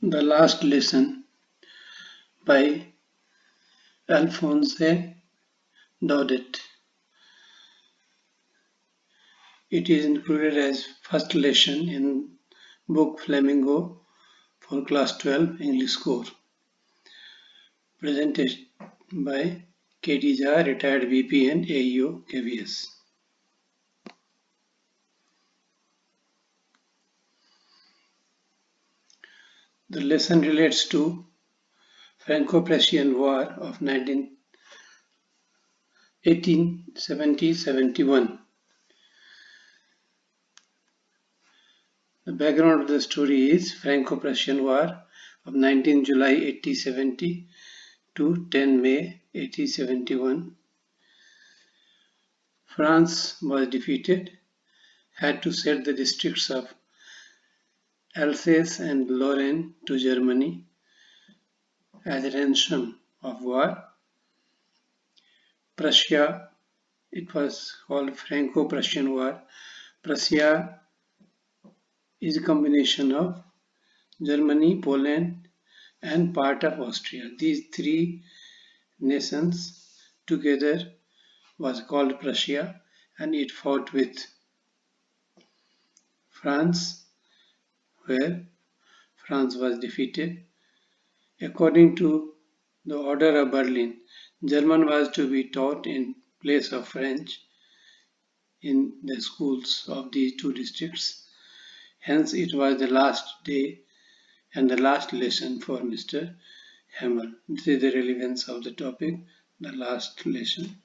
The Last Lesson by Alphonse Daudet. It is included as first lesson in book Flamingo for class 12 English Core. Presented by K.T. Jha, retired VP and AEO KVS. The lesson relates to Franco-Prussian War of 1870-71. The background of the story is Franco-Prussian War of 19 July 1870 to 10 May 1871. France was defeated, had to cede the districts of Alsace and Lorraine to Germany as a ransom of war. Prussia, it was called Franco-Prussian War. Prussia is a combination of Germany, Poland, and part of Austria. These three nations together was called Prussia, and it fought with France, where France was defeated. According to the Order of Berlin, German was to be taught in place of French in the schools of these two districts. Hence, it was the last day and the last lesson for Mr. Hamel. This is the relevance of the topic, the last lesson.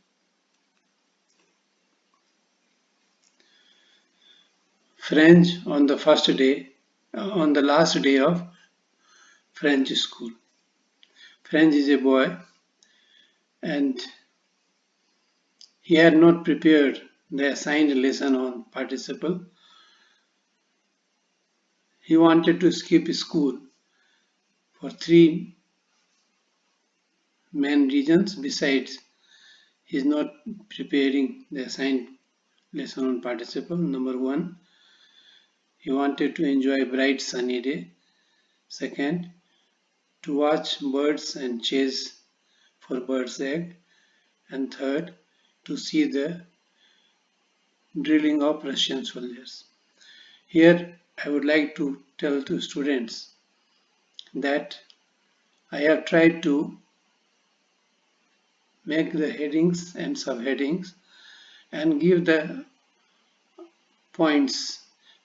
French on the last day of French school. French is a boy, and he had not prepared the assigned lesson on participle. He wanted to skip school for three main reasons. Besides, he is not preparing the assigned lesson on participle. Number one, he wanted to enjoy a bright sunny day. Second, to watch birds and chase for bird's egg. And third, to see the drilling of Russian soldiers. Here I would like to tell to students that I have tried to make the headings and subheadings and give the points,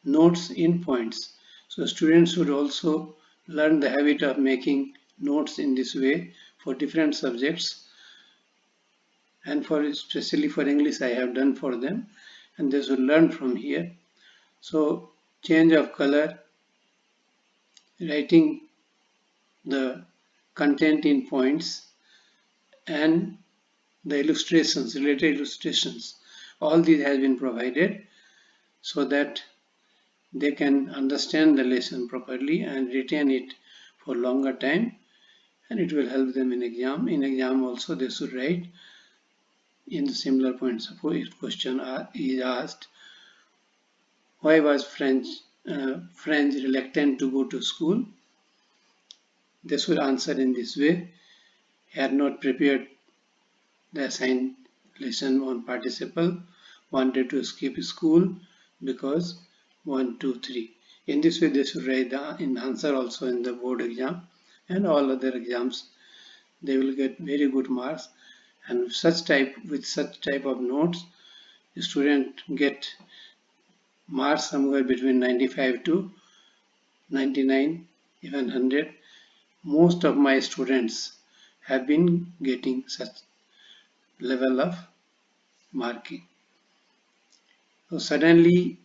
notes in points. So students should also learn the habit of making notes in this way for different subjects, and especially for English I have done for them, and they should learn from here. So change of color, writing the content in points, and the illustrations, related illustrations, all these has been provided so that they can understand the lesson properly and retain it for longer time, and it will help them in exam. In exam also they should write in the similar points. Suppose if question is asked, why was French reluctant to go to school? They should answer in this way. He had not prepared the assigned lesson on participle, wanted to skip school because 1, 2, 3. In this way they should write the answer also in the board exam and all other exams. They will get very good marks, and with such type of notes, the student get marks somewhere between 95 to 99, even 100. Most of my students have been getting such level of marking. So suddenly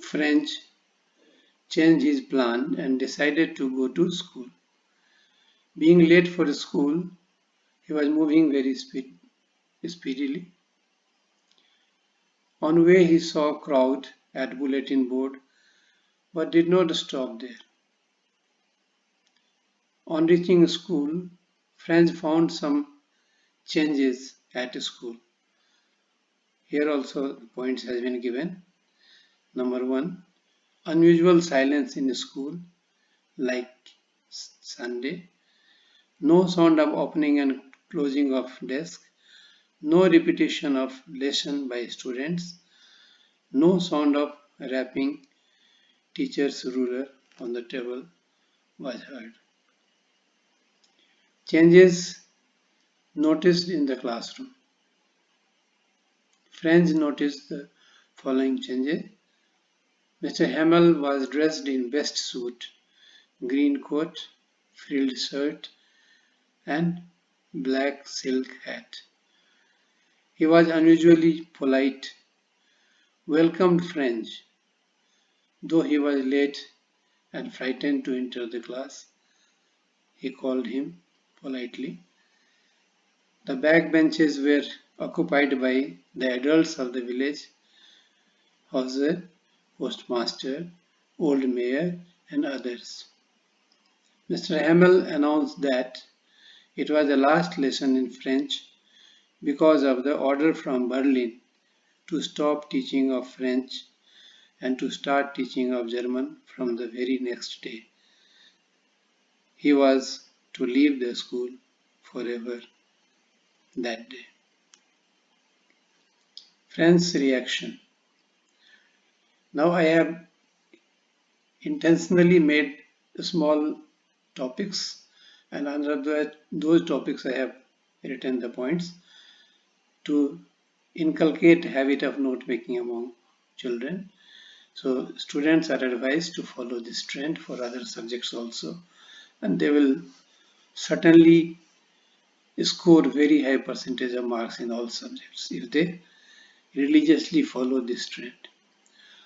French changed his plan and decided to go to school. Being late for school, he was moving very speedily. On way he saw a crowd at bulletin board, but did not stop there. On reaching school, French found some changes at school. Here also points has been given. Number one, unusual silence in school. like Sunday, no sound of opening and closing of desk, no repetition of lesson by students, no sound of rapping teacher's ruler on the table was heard. Changes noticed in the classroom. Friends noticed the following changes. Mr. Hamel was dressed in best suit, green coat, frilled shirt, and black silk hat. He was unusually polite, welcomed friends, though he was late and frightened to enter the class. He called him politely. The back benches were occupied by the adults of the village, Hauser, postmaster, old mayor, and others. Mr. Hamel announced that it was the last lesson in French because of the order from Berlin to stop teaching of French and to start teaching of German from the very next day. He was to leave the school forever that day. Friends' reaction. Now I have intentionally made small topics, and under those topics I have written the points to inculcate habit of note making among children. So students are advised to follow this trend for other subjects also, and they will certainly score very high percentage of marks in all subjects if they religiously follow this trend.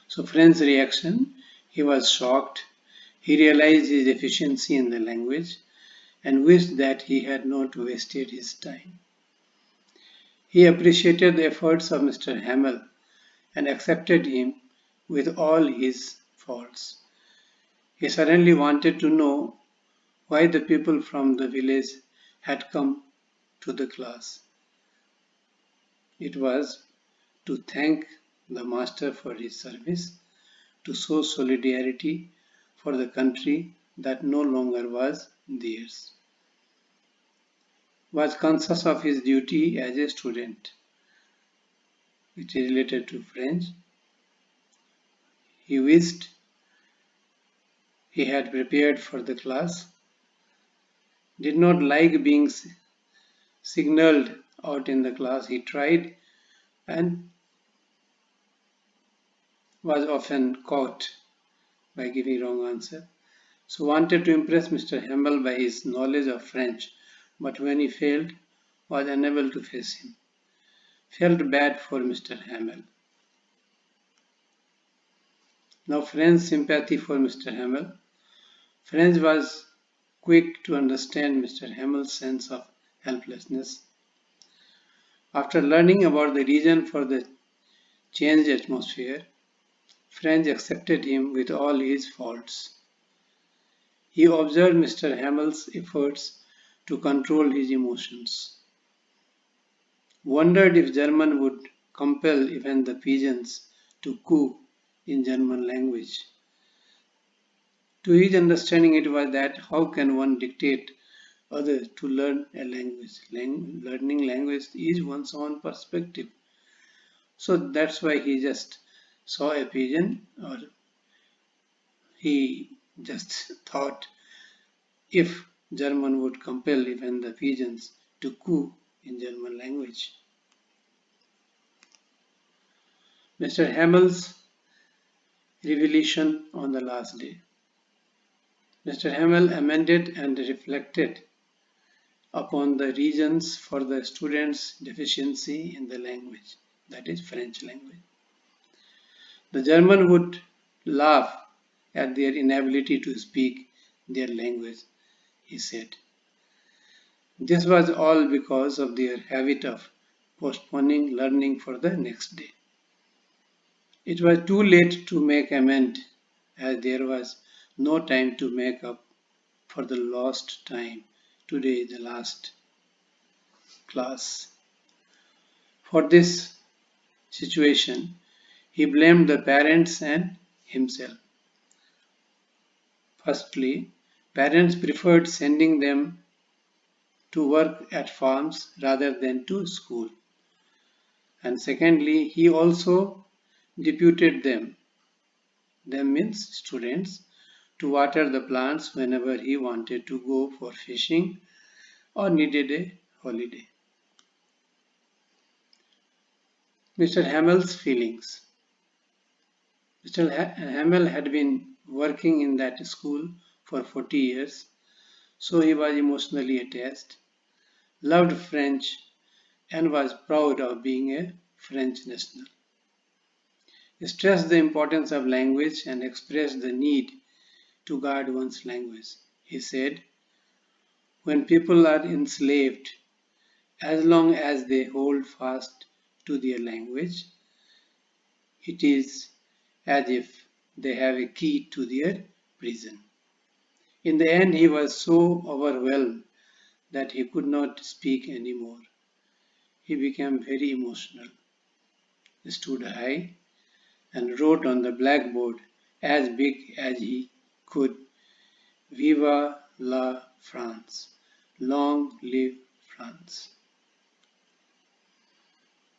So friend's reaction, he was shocked. He realized his deficiency in the language and wished that he had not wasted his time. He appreciated the efforts of Mr. Hamel and accepted him with all his faults. He suddenly wanted to know why the people from the village had come to the class. It was to thank the master for his service, to show solidarity for the country that no longer was theirs. Was conscious of his duty as a student, which is related to French. He wished he had prepared for the class, did not like being signaled out in the class. He tried and was often caught by giving wrong answer. So wanted to impress Mr. Hamel by his knowledge of French, but when he failed, was unable to face him. Felt bad for Mr. Hamel. Now Friend's sympathy for Mr. Hamel. Friend was quick to understand Mr. Hamel's sense of helplessness. After learning about the reason for the changed atmosphere, Friend accepted him with all his faults. He observed Mr. Hamel's efforts to control his emotions, wondered if German would compel even the pigeons to coo in German language. To his understanding, it was that how can one dictate others to learn a language? Learning language is one's own perspective. So that's why he just saw a pigeon, or he just thought if German would compel even the pigeons to coo in German language. Mr. Hamel's revelation on the last day. Mr. Hamel amended and reflected upon the reasons for the students' deficiency in the language, that is French language. The German would laugh at their inability to speak their language, he said. This was all because of their habit of postponing learning for the next day. It was too late to make amends, as there was no time to make up for the lost time. Today is the last class. For this situation, he blamed the parents and himself. Firstly, Parents preferred sending them to work at farms rather than to school. And secondly, he also deputed them means students, to water the plants whenever he wanted to go for fishing or needed a holiday. Mr. Hamel's feelings. Mr. Hamel had been working in that school for 40 years, so he was emotionally attached, loved French, and was proud of being a French national. He stressed the importance of language and expressed the need to guard one's language. He said, when people are enslaved, as long as they hold fast to their language, it is as if they have a key to their prison. In the end, he was so overwhelmed that he could not speak anymore. He became very emotional, stood high, and wrote on the blackboard as big as he could, Viva la France! Long live France!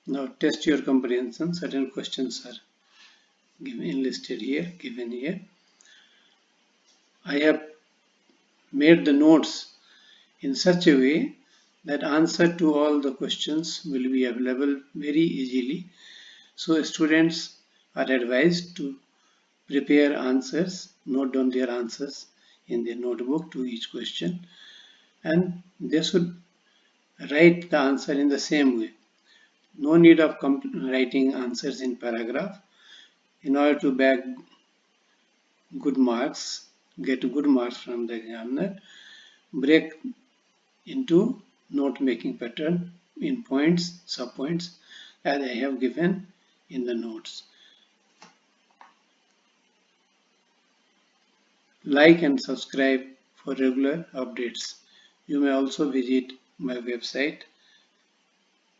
Now test your comprehension. Certain questions are given here. I have made the notes in such a way that answer to all the questions will be available very easily. So students are advised to prepare answers, note down their answers in their notebook to each question, and they should write the answer in the same way. No need of writing answers in paragraph. In order to get good marks from the examiner, break into note making pattern in points, subpoints, as I have given in the notes. Like and subscribe for regular updates. You may also visit my website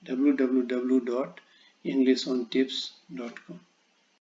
www.englishontipscom.